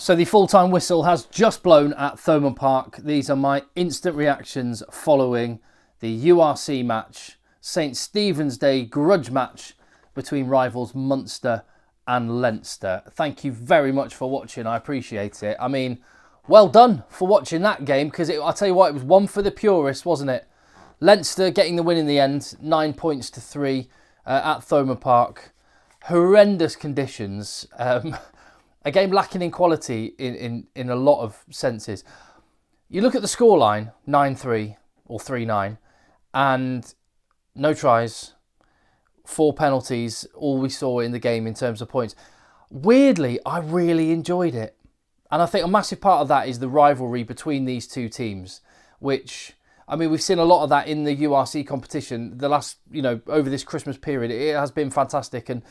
So the full-time whistle has just blown at Thomond Park. These are my instant reactions following the URC match, St Stephen's Day grudge match between rivals Munster and Leinster. Thank you very much for watching. I appreciate it. I mean, well done for watching that game, because I'll tell you what, it was one for the purists, wasn't it? Leinster getting the win in the end, 9 points to 3 at Thomond Park. Horrendous conditions. A game lacking in quality in a lot of senses. You look at the scoreline, 9-3 or 3-9, and no tries, 4 penalties, all we saw in the game in terms of points. Weirdly, I really enjoyed it. And I think a massive part of that is the rivalry between these two teams, which, I mean, we've seen a lot of that in the URC competition the last, over this Christmas period. It has been fantastic. And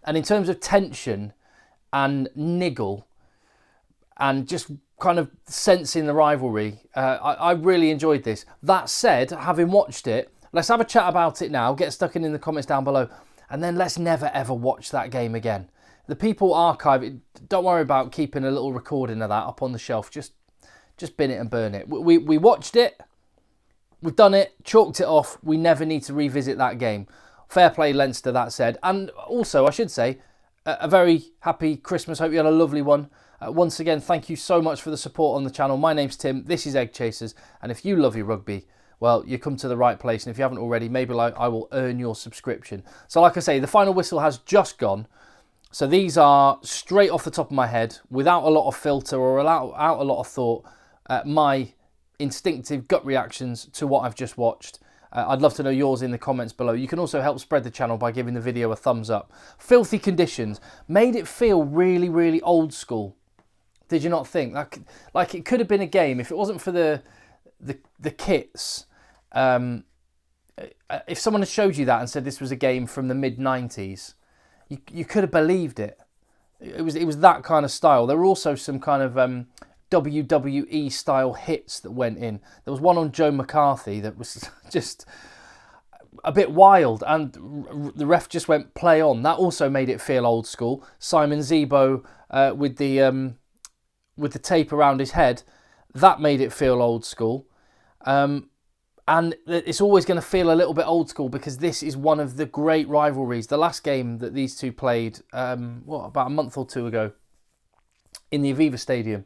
in terms of tension and niggle and just kind of sensing the rivalry, I really enjoyed this. That said, having watched it, let's have a chat about it now. Get stuck in the comments down below, and then let's never ever watch that game again. The people archive it. Don't worry about keeping a little recording of that up on the shelf. Just bin it and burn it. We watched it. We've done it. Chalked it off. We never need to revisit that game. Fair play, Leinster, that said. And also, I should say, a very happy Christmas. Hope you had a lovely one. Once again, thank you so much for the support on the channel. My name's Tim. This is Egg Chasers. And if you love your rugby, well, you come to the right place. And if you haven't already, maybe I will earn your subscription. So like I say, the final whistle has just gone. So these are straight off the top of my head, without a lot of filter or out a lot of thought, my instinctive gut reactions to what I've just watched. I'd love to know yours in the comments below. You can also help spread the channel by giving the video a thumbs up. Filthy conditions made it feel really, really old school. Did you not think? Like it could have been a game if it wasn't for the kits. If someone had showed you that and said this was a game from the mid-90s, you could have believed it. It was that kind of style. There were also some kind of WWE style hits that went in. There was one on Joe McCarthy that was just a bit wild, and the ref just went play on. That also made it feel old school. Simon Zebo with the tape around his head, that made it feel old school. And it's always going to feel a little bit old school because this is one of the great rivalries. The last game that these two played, about a month or two ago in the Aviva Stadium.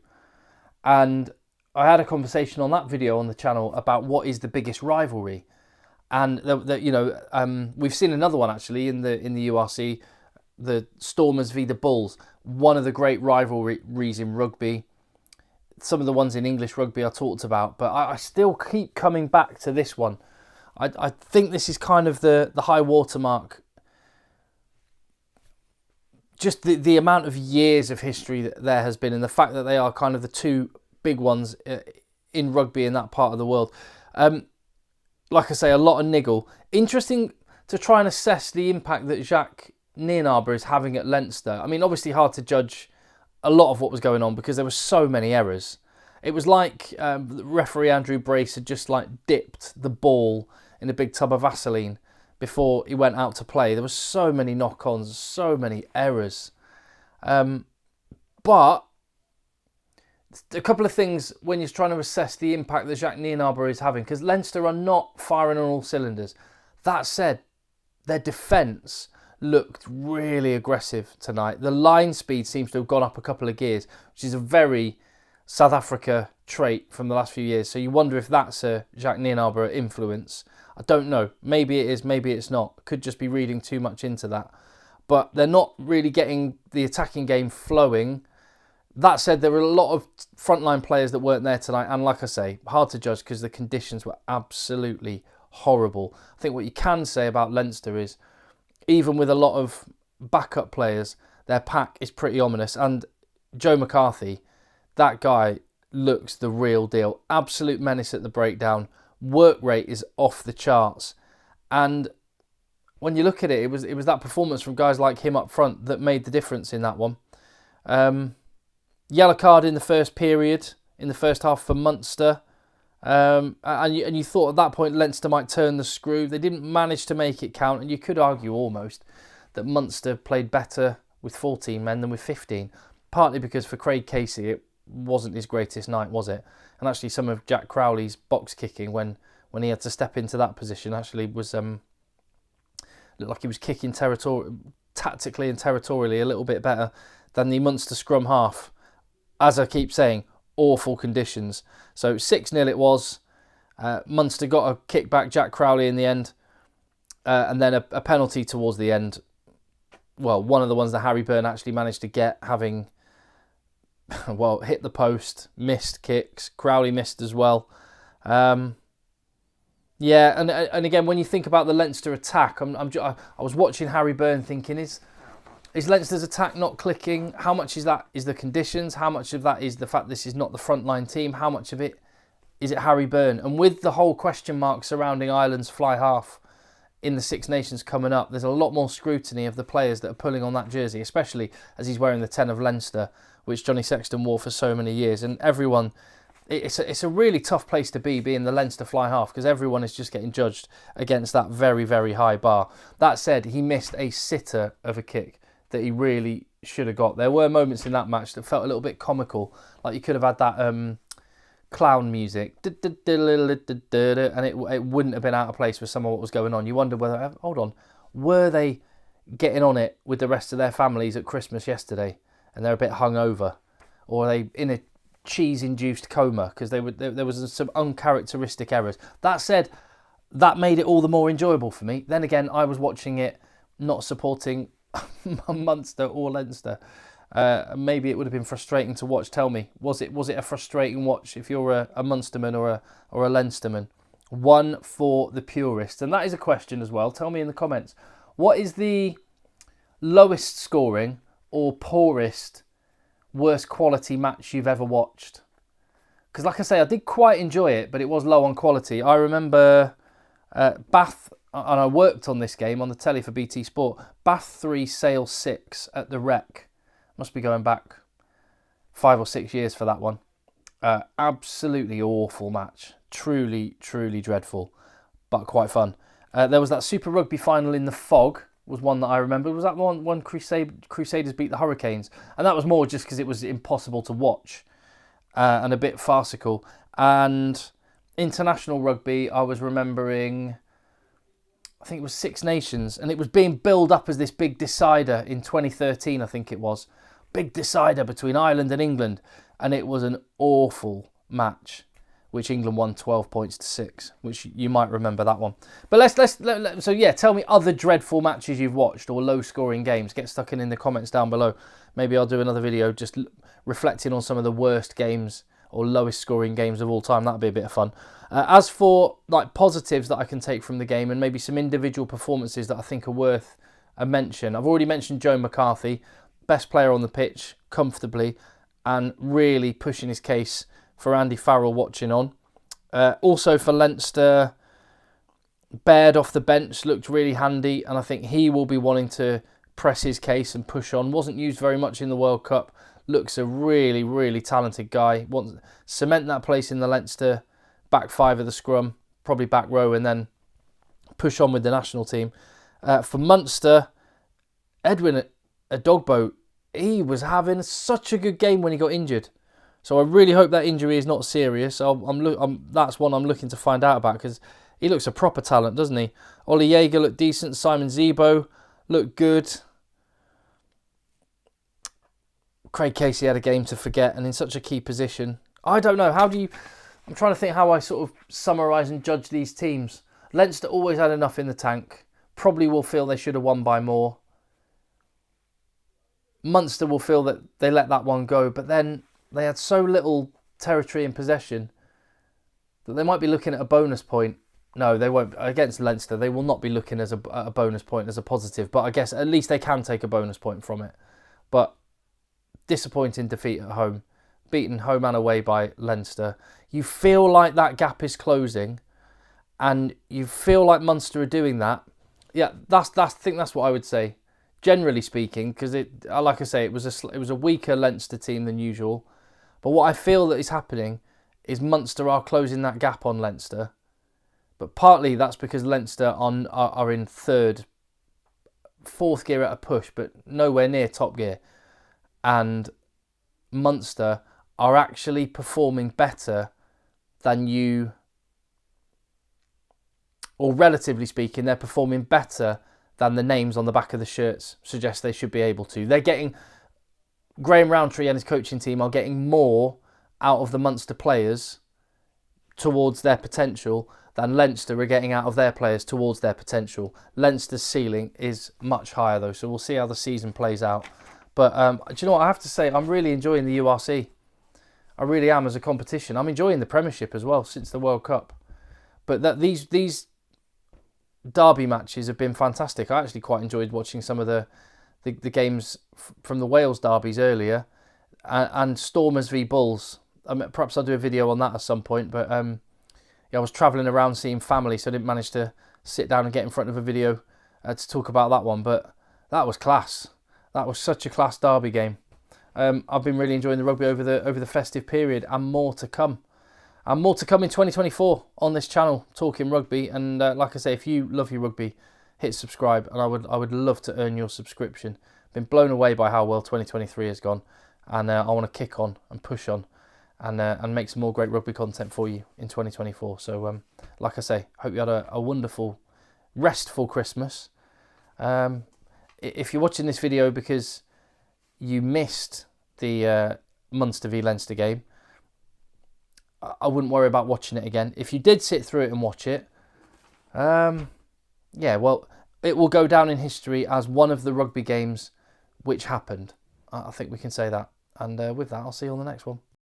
And I had a conversation on that video on the channel about what is the biggest rivalry. And, we've seen another one actually in the URC, the Stormers v the Bulls. One of the great rivalries in rugby. Some of the ones in English rugby I talked about, but I still keep coming back to this one. I think this is kind of the high watermark. Just the amount of years of history that there has been, and the fact that they are kind of the two big ones in rugby in that part of the world. Like I say, a lot of niggle. Interesting to try and assess the impact that Jacques Nienaber is having at Leinster. I mean, obviously hard to judge a lot of what was going on because there were so many errors. It was like referee Andrew Brace had just dipped the ball in a big tub of Vaseline before he went out to play. There were so many knock-ons, so many errors. But a couple of things when you're trying to assess the impact that Jacques Nienaber is having, because Leinster are not firing on all cylinders. That said, their defence looked really aggressive tonight. The line speed seems to have gone up a couple of gears, which is a very South Africa trait from the last few years. So you wonder if that's a Jacques Nienaber influence. I don't know. Maybe it is, maybe it's not. Could just be reading too much into that. But they're not really getting the attacking game flowing. That said, there were a lot of frontline players that weren't there tonight. And like I say, hard to judge because the conditions were absolutely horrible. I think what you can say about Leinster is, even with a lot of backup players, their pack is pretty ominous. And Joe McCarthy, that guy looks the real deal. Absolute menace at the breakdown. Work rate is off the charts. And when you look at it, it was that performance from guys like him up front that made the difference in that one. Yellow card in the first period, in the first half for Munster. And you thought at that point Leinster might turn the screw. They didn't manage to make it count, and you could argue almost that Munster played better with 14 men than with 15. partly because for Craig Casey it wasn't his greatest night, was it? And actually some of Jack Crowley's box kicking when he had to step into that position actually was looked like he was kicking tactically and territorially a little bit better than the Munster scrum half. As I keep saying, awful conditions. So 6-0 it was. Munster got a kick back, Jack Crowley in the end, and then a penalty towards the end. Well, one of the ones that Harry Byrne actually managed to get, having hit the post, missed kicks. Crowley missed as well. Yeah, and again, when you think about the Leinster attack, I was watching Harry Byrne thinking, is Leinster's attack not clicking? How much is that is the conditions? How much of that is the fact this is not the frontline team? How much of it is it Harry Byrne? And with the whole question mark surrounding Ireland's fly half in the Six Nations coming up, there's a lot more scrutiny of the players that are pulling on that jersey, especially as he's wearing the 10 of Leinster, which Johnny Sexton wore for so many years. And everyone, it's a really tough place to be, being the Leinster fly half, because everyone is just getting judged against that very, very high bar. That said, he missed a sitter of a kick that he really should have got. There were moments in that match that felt a little bit comical, like you could have had that clown music, and it wouldn't have been out of place with some of what was going on. You wonder whether, hold on, were they getting on it with the rest of their families at Christmas yesterday and they're a bit hungover, or are they in a cheese-induced coma because there was some uncharacteristic errors? That said, that made it all the more enjoyable for me. Then again, I was watching it not supporting Munster or Leinster. Maybe it would have been frustrating to watch. Tell me, was it a frustrating watch if you're a Munsterman or a Leinsterman? One for the purists, and that is a question as well. Tell me in the comments, what is the lowest scoring or poorest, worst quality match you've ever watched? Because like I say, I did quite enjoy it, but it was low on quality. I remember Bath, and I worked on this game on the telly for BT Sport. Bath 3, Sale 6 at the Rec. Must be going back 5 or 6 years for that one. Absolutely awful match. Truly, truly dreadful, but quite fun. There was that Super Rugby final in the fog, was one that I remember. Was that the one Crusaders beat the Hurricanes? And that was more just because it was impossible to watch and a bit farcical. And international rugby, I was remembering, I think it was Six Nations, and it was being built up as this big decider in 2013, I think it was. Big decider between Ireland and England, and it was an awful match, which England won 12 points to 6, which you might remember that one. But so yeah, tell me other dreadful matches you've watched or low-scoring games. Get stuck in the comments down below. Maybe I'll do another video just reflecting on some of the worst games or lowest scoring games of all time. That'd be a bit of fun. As for like positives that I can take from the game and maybe some individual performances that I think are worth a mention, I've already mentioned Joe McCarthy, best player on the pitch comfortably and really pushing his case for Andy Farrell watching on. Also for Leinster, Baird off the bench looked really handy, and I think he will be wanting to press his case and push on. Wasn't used very much in the World Cup. Looks a really, really talented guy. Wants to cement that place in the Leinster back five of the scrum, probably back row, and then push on with the national team. For Munster, Edwin Adogbo, he was having such a good game when he got injured. So I really hope that injury is not serious. That's one I'm looking to find out about, because he looks a proper talent, doesn't he? Ollie Jaeger looked decent. Simon Zebo looked good. Craig Casey had a game to forget and in such a key position. I don't know. I'm trying to think how I sort of summarise and judge these teams. Leinster always had enough in the tank. Probably will feel they should have won by more. Munster will feel that they let that one go, but then they had so little territory in possession that they might be looking at a bonus point. No, they won't. Against Leinster, they will not be looking at a bonus point as a positive, but I guess at least they can take a bonus point from it. But disappointing defeat at home, beaten home and away by Leinster. You feel like that gap is closing, and you feel like Munster are doing that. Yeah, I think that's what I would say, generally speaking, because like I say, it was a weaker Leinster team than usual. But what I feel that is happening is Munster are closing that gap on Leinster. But partly that's because Leinster are in fourth gear at a push, but nowhere near top gear. And Munster are actually performing better than you, or relatively speaking, they're performing better than the names on the back of the shirts suggest they should be able to. They're getting, Graham Rowntree and his coaching team are getting more out of the Munster players towards their potential than Leinster are getting out of their players towards their potential. Leinster's ceiling is much higher though, so we'll see how the season plays out. But do you know what, I have to say, I'm really enjoying the URC. I really am as a competition. I'm enjoying the Premiership as well since the World Cup. But these derby matches have been fantastic. I actually quite enjoyed watching some of the games from the Wales derbies earlier, and Stormers v Bulls. Perhaps I'll do a video on that at some point, but yeah, I was travelling around seeing family, so I didn't manage to sit down and get in front of a video to talk about that one, but that was class. That was such a class derby game. I've been really enjoying the rugby over the festive period, and more to come. And more to come in 2024 on this channel, talking rugby. And like I say, if you love your rugby, hit subscribe, and I would love to earn your subscription. Been blown away by how well 2023 has gone, and I want to kick on and push on, and make some more great rugby content for you in 2024. So like I say, hope you had a wonderful, restful Christmas. If you're watching this video because you missed the Munster v Leinster game, I wouldn't worry about watching it again. If you did sit through it and watch it, yeah, well, it will go down in history as one of the rugby games which happened. I think we can say that. And with that, I'll see you on the next one.